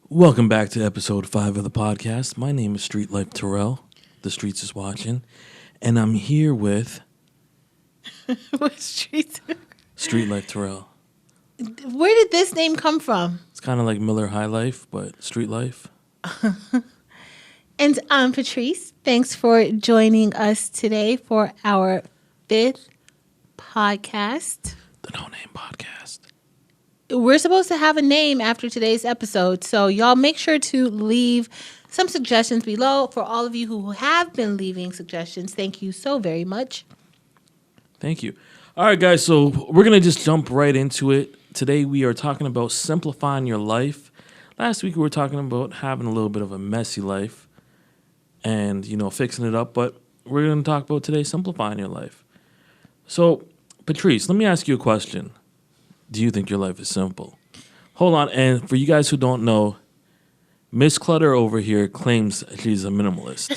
Welcome back to episode 5 of the podcast. My name is Street Life Terrell. The Streets is watching. And I'm here with What street? Street Life Terrell. Where did this name come from? It's kind of like Miller High Life, but Street Life. And I'm Patrice. Thanks for joining us today for our 5th podcast. The No Name Podcast. We're supposed to have a name after today's episode, so y'all make sure to leave some suggestions below. For all of you who have been leaving suggestions, thank you so very much. Thank you. All right, guys, so we're going to just jump right into it. Today we are talking about simplifying your life. Last week we were talking about having a little bit of a messy life and, fixing it up, but we're going to talk about today simplifying your life. So, Patrice, let me ask you a question. Do you think your life is simple? Hold on, and for you guys who don't know, Miss Clutter over here claims she's a minimalist.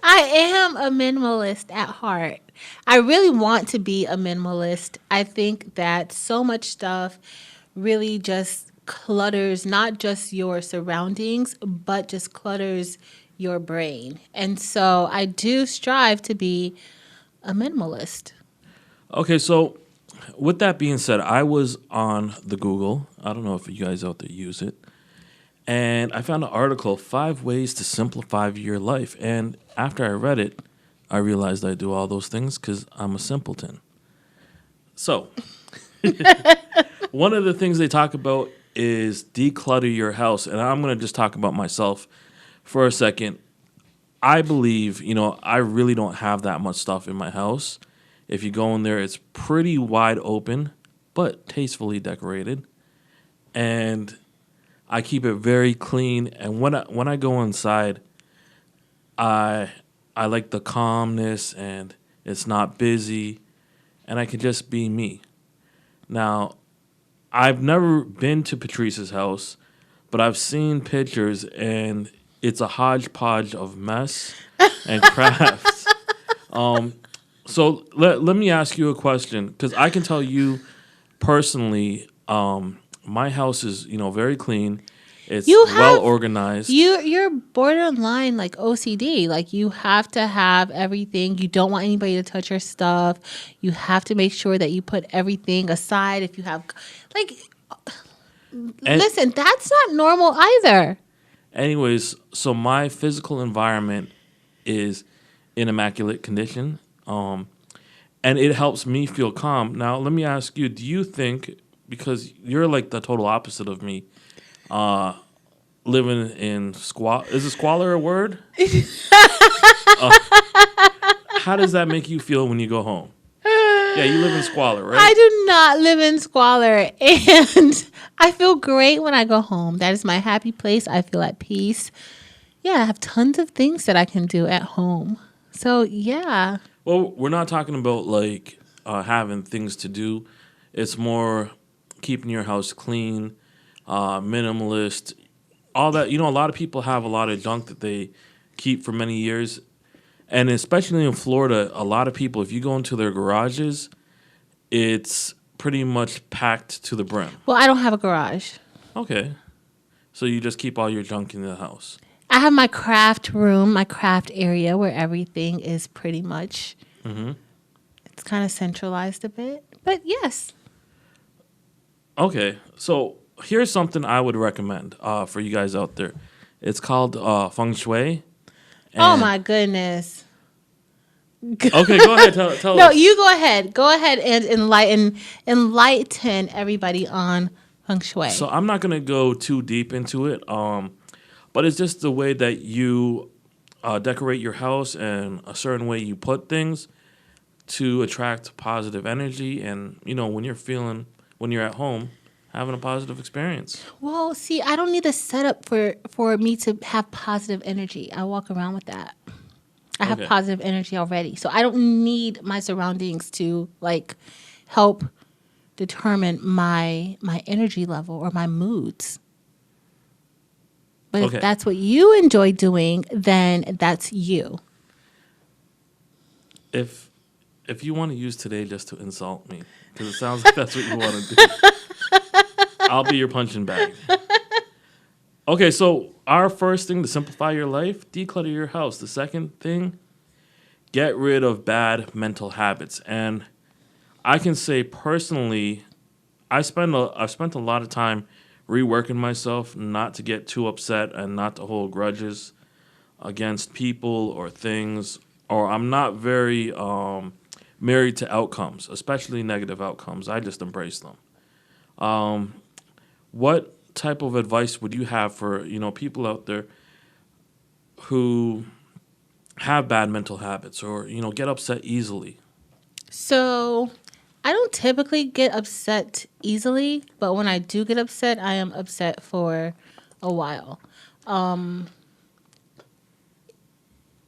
I am a minimalist at heart. I really want to be a minimalist. I think that so much stuff really just clutters not just your surroundings, but just clutters your brain. And so I do strive to be a minimalist. Okay, so with that being said, I was on the Google. I don't know if you guys out there use it. And I found an article, 5 Ways to Simplify Your Life. And after I read it, I realized I do all those things because I'm a simpleton. So, one of the things they talk about is declutter your house. And I'm going to just talk about myself for a second. I believe, I really don't have that much stuff in my house. If you go in there, it's pretty wide open, but tastefully decorated. And I keep it very clean. And when I go inside, I like the calmness and it's not busy. And I can just be me. Now, I've never been to Patrice's house, but I've seen pictures and it's a hodgepodge of mess and crafts. So let me ask you a question, because I can tell you personally, my house is very clean. It's well organized. You're borderline like OCD. Like you have to have everything. You don't want anybody to touch your stuff. You have to make sure that you put everything aside. If you have listen, that's not normal either. Anyways, so my physical environment is in immaculate condition. And it helps me feel calm. Now, let me ask you, do you think, because you're like the total opposite of me, living in squalor, is a squalor a word? How does that make you feel when you go home? Yeah, you live in squalor, right? I do not live in squalor, and I feel great when I go home. That is my happy place. I feel at peace. Yeah, I have tons of things that I can do at home. So, yeah. Well, we're not talking about like having things to do. It's more keeping your house clean, minimalist, all that. A lot of people have a lot of junk that they keep for many years. And especially in Florida, a lot of people, if you go into their garages, it's pretty much packed to the brim. Well, I don't have a garage. Okay. So you just keep all your junk in the house. I have my craft room, my craft area where everything is pretty much, It's kind of centralized a bit, but yes. Okay, so here's something I would recommend for you guys out there. It's called Feng Shui. Oh my goodness. Okay, go ahead, tell us. No, you go ahead. Go ahead and enlighten everybody on Feng Shui. So I'm not going to go too deep into it. But it's just the way that you decorate your house and a certain way you put things to attract positive energy. And, when you're at home, having a positive experience. Well, see, I don't need the setup for me to have positive energy. I walk around with that. I have positive energy already. So I don't need my surroundings to, help determine my energy level or my moods. But if that's what you enjoy doing, then that's you. If you want to use today just to insult me, because it sounds like that's what you want to do. I'll be your punching bag. Okay, so our first thing to simplify your life, declutter your house. The second thing, get rid of bad mental habits. And I can say personally, I've spent a lot of time reworking myself not to get too upset and not to hold grudges against people or things. Or I'm not very married to outcomes, especially negative outcomes. I just embrace them. What type of advice would you have for people out there who have bad mental habits or get upset easily? So I don't typically get upset easily, but when I do get upset, I am upset for a while.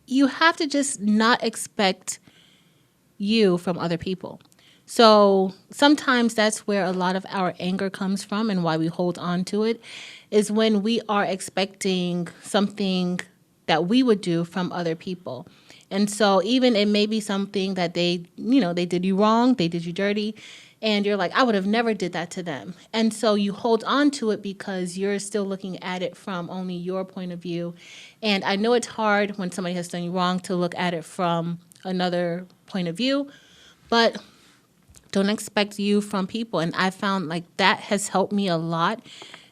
You have to just not expect you from other people. So sometimes that's where a lot of our anger comes from and why we hold on to it is when we are expecting something that we would do from other people. And so even it may be something that they did you wrong, they did you dirty, and you're like, I would have never did that to them. And so you hold on to it because you're still looking at it from only your point of view. And I know it's hard when somebody has done you wrong to look at it from another point of view, but don't expect you from people. And I found like that has helped me a lot.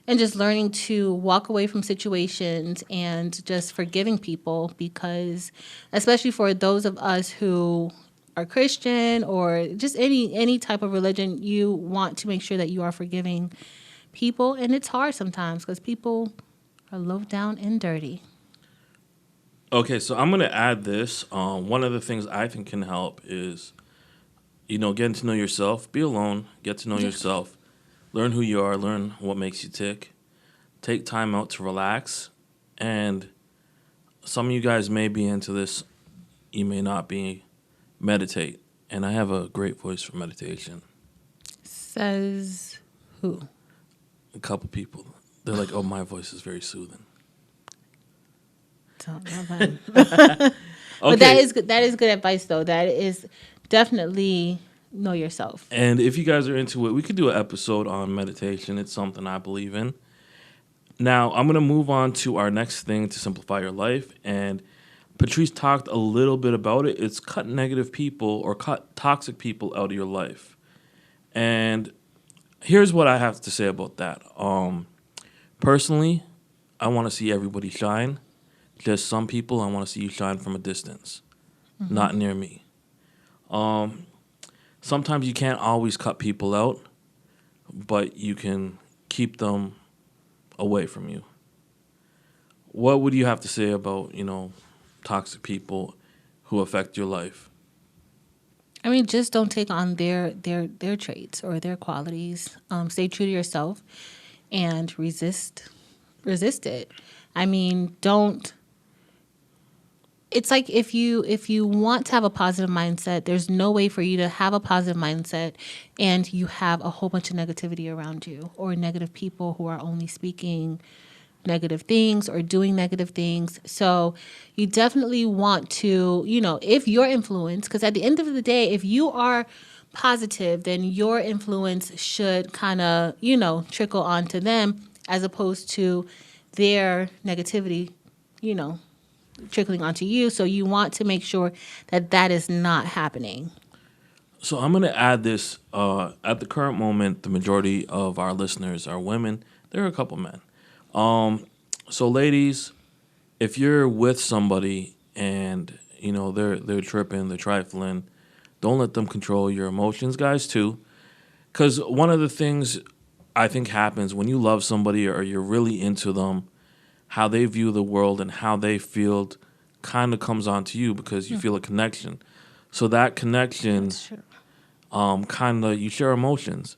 And just learning to walk away from situations and just forgiving people because, especially for those of us who are Christian or just any type of religion, you want to make sure that you are forgiving people. And it's hard sometimes because people are low down and dirty. Okay, so I'm going to add this. One of the things I think can help is, getting to know yourself. Be alone. Get to know yourself. Learn who you are. Learn what makes you tick. Take time out to relax. And some of you guys may be into this. You may not be. Meditate. And I have a great voice for meditation. Says who? A couple people. They're like, oh, my voice is very soothing. Don't know that. Okay. But that is good. That is good advice, though. That is definitely know yourself. And if you guys are into it, we could do an episode on meditation. It's something I believe in. Now, I'm going to move on to our next thing to simplify your life. And Patrice talked a little bit about it. It's cut negative people or cut toxic people out of your life. And here's what I have to say about that. Personally, I want to see everybody shine. Just some people, I want to see you shine from a distance, not near me. Sometimes you can't always cut people out, but you can keep them away from you. What would you have to say about, toxic people who affect your life? I mean, just don't take on their traits or their qualities. Stay true to yourself and resist it. I mean, don't. It's like if you want to have a positive mindset, there's no way for you to have a positive mindset and you have a whole bunch of negativity around you or negative people who are only speaking negative things or doing negative things. So you definitely want to, if your influence, because at the end of the day, if you are positive, then your influence should kind of, trickle onto them as opposed to their negativity, trickling onto you. So you want to make sure that that is not happening. So I'm going to add this. At the current moment, the majority of our listeners are women. There are a couple men. So ladies, if you're with somebody and they're tripping, they're trifling, don't let them control your emotions, guys, too. Because one of the things I think happens when you love somebody or you're really into them, how they view the world and how they feel kind of comes onto you because you feel a connection. So that connection, kind of, you share emotions,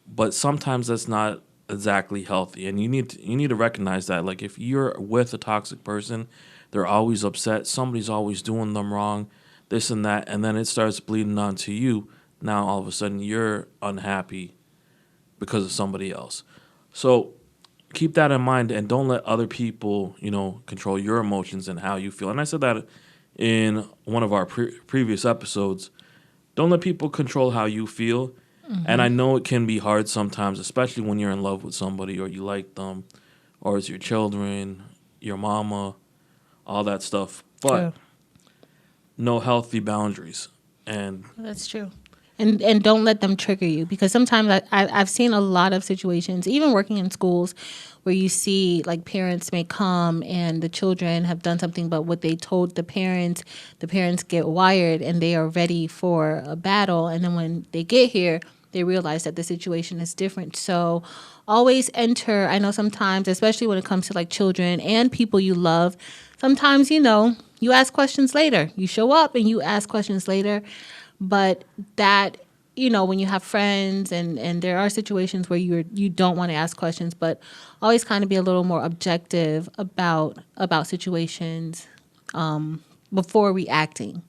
but sometimes that's not exactly healthy, and you need to recognize that. Like if you're with a toxic person, they're always upset, somebody's always doing them wrong, this and that, and then it starts bleeding onto you. Now all of a sudden you're unhappy because of somebody else. So keep that in mind and don't let other people, control your emotions and how you feel. And I said that in one of our previous episodes. Don't let people control how you feel. And I know it can be hard sometimes, especially when you're in love with somebody or you like them or it's your children, your mama, all that stuff. But True. no healthy boundaries. And That's true. And don't let them trigger you, because sometimes I've seen a lot of situations, even working in schools, where you see like parents may come and the children have done something, but what they told the parents get wired and they are ready for a battle. And then when they get here, they realize that the situation is different. So always enter. I know sometimes, especially when it comes to like children and people you love, sometimes, you ask questions later. You show up and you ask questions later. But that, when you have friends and there are situations where you don't want to ask questions, but always kind of be a little more objective about situations before reacting.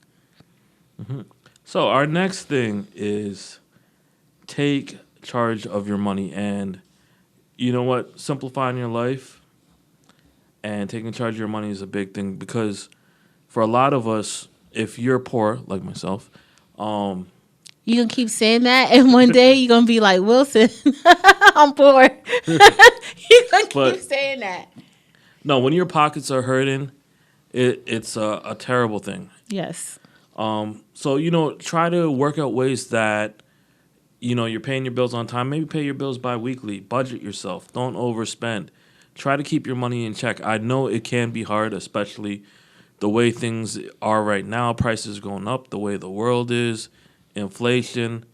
so our next thing is take charge of your money. And you know what? Simplifying your life and taking charge of your money is a big thing, because for a lot of us, if you're poor, like myself, You can keep saying that, and one day you're gonna be like, Wilson, I'm poor. You're gonna keep but saying that. no, when your pockets are hurting, it's a terrible thing. Yes. So, try to work out ways that, you're paying your bills on time. Maybe pay your bills bi-weekly. Budget yourself. Don't overspend. Try to keep your money in check. I know it can be hard, especially the way things are right now. Prices going up, the way the world is, inflation.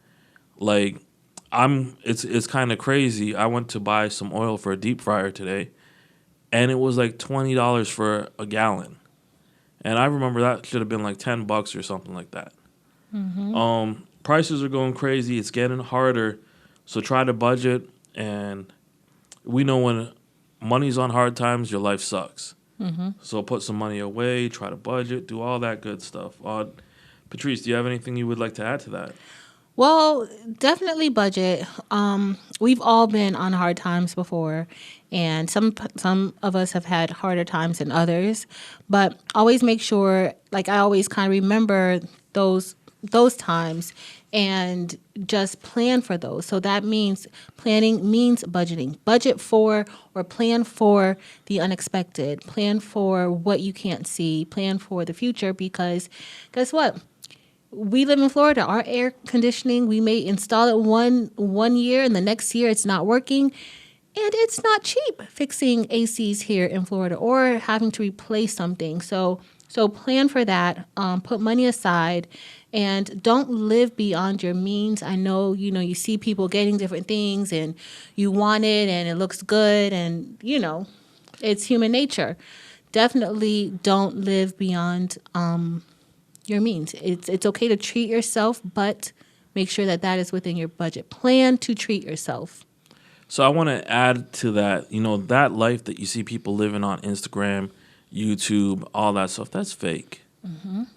Like, it's kind of crazy. I went to buy some oil for a deep fryer today, and it was like $20 for a gallon. And I remember that should have been like $10 or something like that. Prices are going crazy. It's getting harder. So try to budget. And we know when money's on hard times, your life sucks. So put some money away, try to budget, do all that good stuff. Patrice, do you have anything you would like to add to that? Well, definitely budget. We've all been on hard times before, and some of us have had harder times than others. But always make sure, like I always kind of remember those times, and just plan for those. So that means planning means budgeting. Budget for or plan for the unexpected. Plan for what you can't see. Plan for the future, because guess what? We live in Florida. Our air conditioning, we may install it one year, and the next year it's not working. And it's not cheap fixing ACs here in Florida or having to replace something. So plan for that. Put money aside, and don't live beyond your means. I know, you see people getting different things and you want it and it looks good, and, it's human nature. Definitely don't live beyond your means. It's okay to treat yourself, but make sure that is within your budget. Plan to treat yourself. So I want to add to that, that life that you see people living on Instagram, YouTube, all that stuff, that's fake.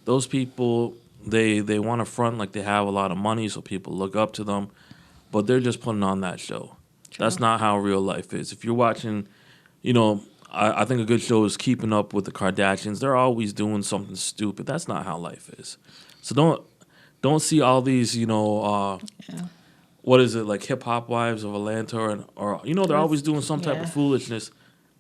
Those people, they want to front like they have a lot of money so people look up to them, but they're just putting on that show. True. That's not how real life is. If you're watching, I think a good show is Keeping Up with the Kardashians. They're always doing something stupid. That's not how life is. So don't see all these, what is it, like Hip Hop Wives of Atlanta, or they're always doing some type of foolishness.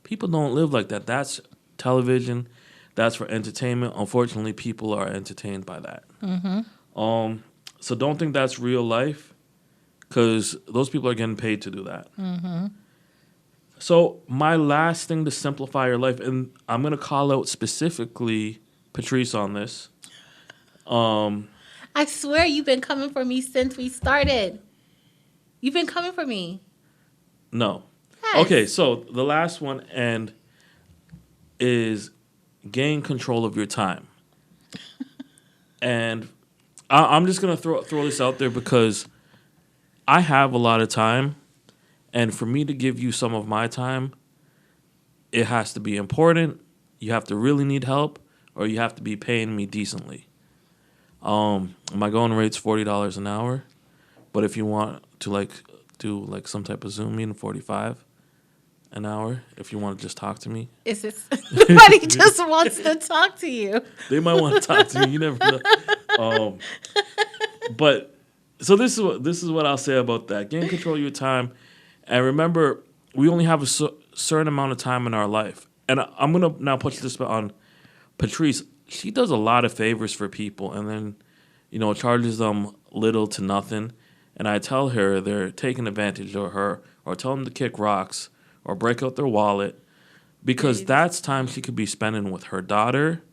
People don't live like that. That's television. That's for entertainment. Unfortunately, people are entertained by that. So don't think that's real life, because those people are getting paid to do that. So my last thing to simplify your life, and I'm going to call out specifically Patrice on this. I swear you've been coming for me since we started. You've been coming for me. No. Yes. Okay, so the last one is gain control of your time. And I'm just going to throw this out there, because I have a lot of time. And for me to give you some of my time, it has to be important. You have to really need help, or you have to be paying me decently. My going rate's $40 an hour, but if you want to do some type of Zoom meeting, $45 an hour. If you want to just talk to me, Is this somebody just wants to talk to you? They might want to talk to me. You never know. But So this is what I'll say about that. Gain control of your time, and remember, we only have a certain amount of time in our life. And I'm gonna now put this on Patrice. She does a lot of favors for people, and then charges them little to nothing. And I tell her they're taking advantage of her, or tell them to kick rocks, or break out their wallet, because that's time she could be spending with her daughter.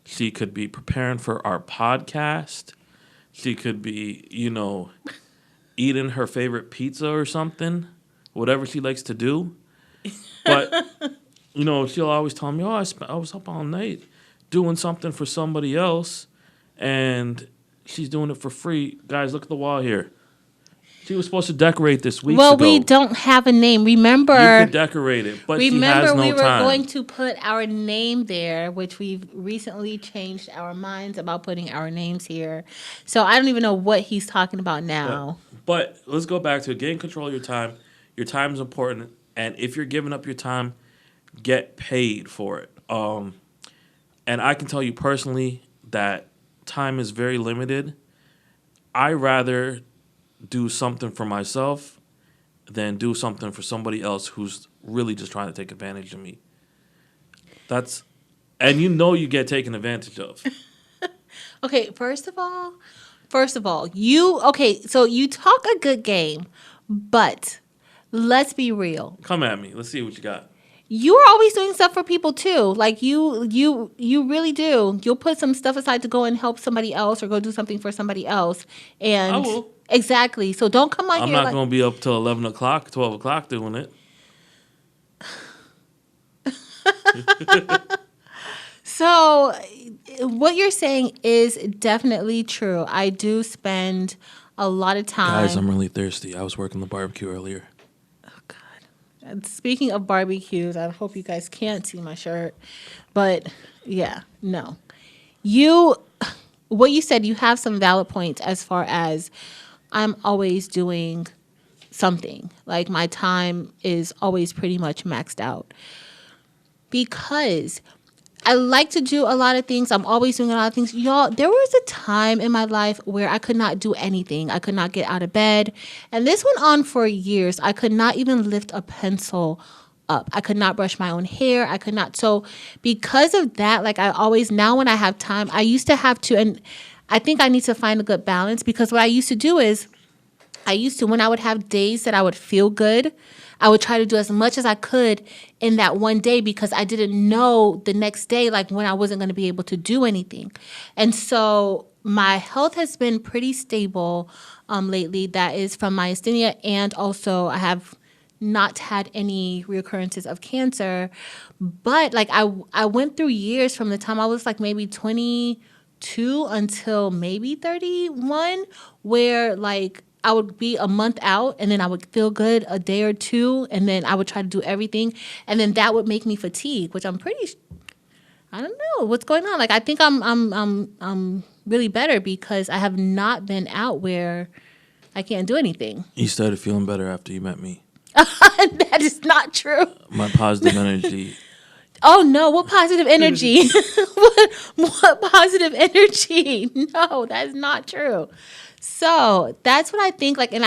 She could be preparing for our podcast. She could be, eating her favorite pizza or something, whatever she likes to do. But, she'll always tell me, I was up all night doing something for somebody else, and she's doing it for free. Guys, look at the wall here. She was supposed to decorate this week ago. Well, we don't have a name. Remember, you could decorate it, but she has no time. Remember, we were going to put our name there, which we've recently changed our minds about putting our names here. So I don't even know what he's talking about now. But let's go back to it. Gain control of your time. Your time is important, and if you're giving up your time, get paid for it. And I can tell you personally that time is very limited. I rather do something for myself than do something for somebody else who's really just trying to take advantage of me. And you get taken advantage of. Okay, first of all, so you talk a good game, but let's be real. Come at me. Let's see what you got. You are always doing stuff for people too. Like you really do. You'll put some stuff aside to go and help somebody else or go do something for somebody else. And I will. Exactly. So don't come on I'm here. not going to be up till 11 o'clock, 12 o'clock doing it. So what you're saying is definitely true. I do spend a lot of time. Guys, I'm really thirsty. I was working the barbecue earlier. Oh, God. And speaking of barbecues, I hope you guys can't see my shirt. But, yeah, no. What you said, you have some valid points as far as I'm always doing something. Like my time is always pretty much maxed out. Because I like to do a lot of things. I'm always doing a lot of things. Y'all, there was a time in my life where I could not do anything. I could not get out of bed. And this went on for years. I could not even lift a pencil up. I could not brush my own hair. I could not. So because of that, like I always, now when I have time, I used to have to, and I think I need to find a good balance, because what I used to do is, when I would have days that I would feel good, I would try to do as much as I could in that one day, because I didn't know the next day, like when I wasn't going to be able to do anything. And so my health has been pretty stable lately. That is from myasthenia, and also I have not had any reoccurrences of cancer. But like I went through years from the time I was like maybe 22 until maybe 31, where like I would be a month out and then I would feel good a day or two, and then I would try to do everything, and then that would make me fatigue, which I don't know what's going on. Like I think I'm really better because I have not been out where I can't do anything. You started feeling better after you met me. That is not true. My positive energy. Oh no, what positive energy? what positive energy? No, that's not true. So that's what I think. Like, and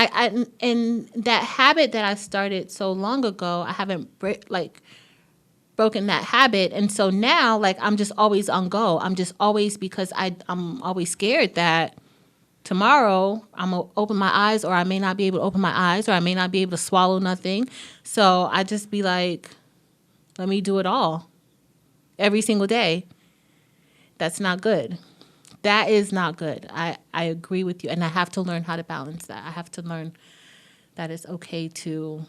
and that habit that I started so long ago, I haven't broken that habit, and so now like I'm just always on go. I'm just always, because I'm always scared that tomorrow I'm gonna open my eyes, or I may not be able to open my eyes, or I may not be able to swallow nothing. So I just be like, let me do it all every single day. That's not good. That is not good. I agree with you. And I have to learn how to balance that. I have to learn that it's okay to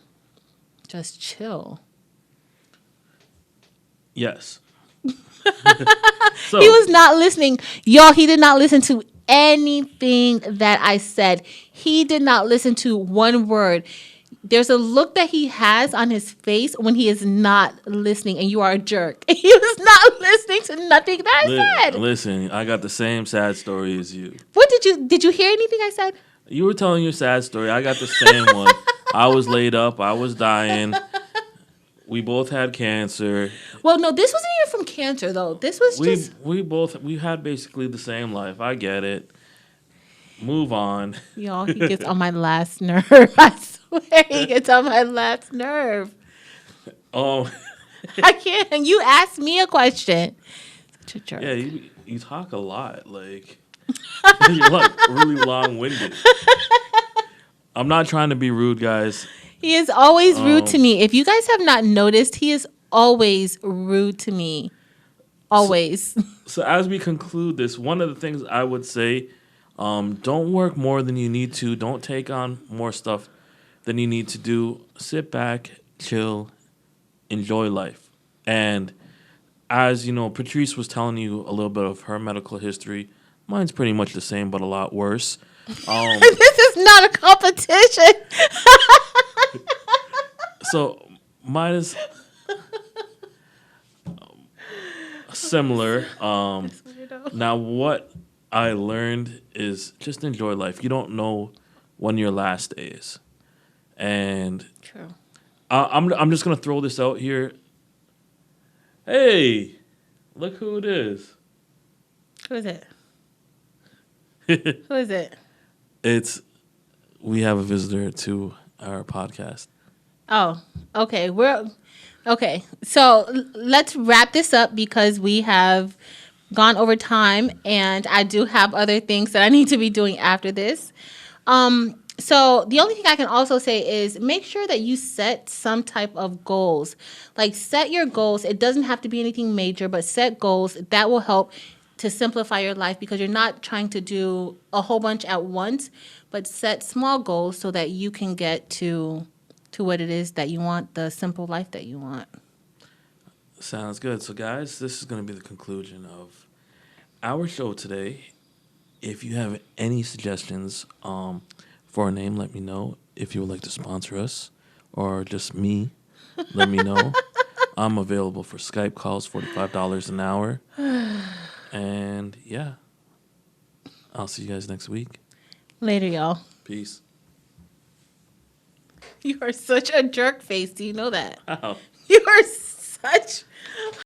just chill. Yes. So, he was not listening. Y'all, he did not listen to anything that I said. He did not listen to one word. There's a look that he has on his face when he is not listening, and you are a jerk. He was not listening to nothing that I said. Listen, I got the same sad story as you. What did you hear anything I said? You were telling your sad story. I got the same one. I was laid up. I was dying. We both had cancer. Well, no, this wasn't even from cancer, though. This was we had basically the same life. I get it. move on. Y'all, he gets on my last nerve. I swear he gets on my last nerve. Oh, I can't. You asked me a question. Such a jerk. yeah, you talk a lot. Like, you're like really long winded. I'm not trying to be rude, guys. He is always rude to me. If you guys have not noticed, he is always rude to me. Always. So as we conclude this, one of the things I would say, don't work more than you need to. Don't take on more stuff than you need to do. Sit back, chill, enjoy life. And as you know, Patrice was telling you a little bit of her medical history. Mine's pretty much the same, but a lot worse. This is not a competition. So mine is similar. Now, what I learned is just enjoy life. You don't know when your last day is, and True. I'm just gonna throw this out here. Hey, look who it is. Who is it? Who is it? We have a visitor to our podcast. Oh, okay. Okay. So let's wrap this up because we have gone over time, and I do have other things that I need to be doing after this. So the only thing I can also say is make sure that you set some type of goals. Like set your goals. It doesn't have to be anything major, but set goals that will help to simplify your life because you're not trying to do a whole bunch at once, but set small goals so that you can get to what it is that you want, the simple life that you want. Sounds good. So, guys, this is going to be the conclusion of our show today. If you have any suggestions for a name, let me know. If you would like to sponsor us or just me, let me know. I'm available for Skype calls, $45 an hour. And, yeah, I'll see you guys next week. Later, y'all. Peace. You are such a jerk face. Do you know that? Wow. You are such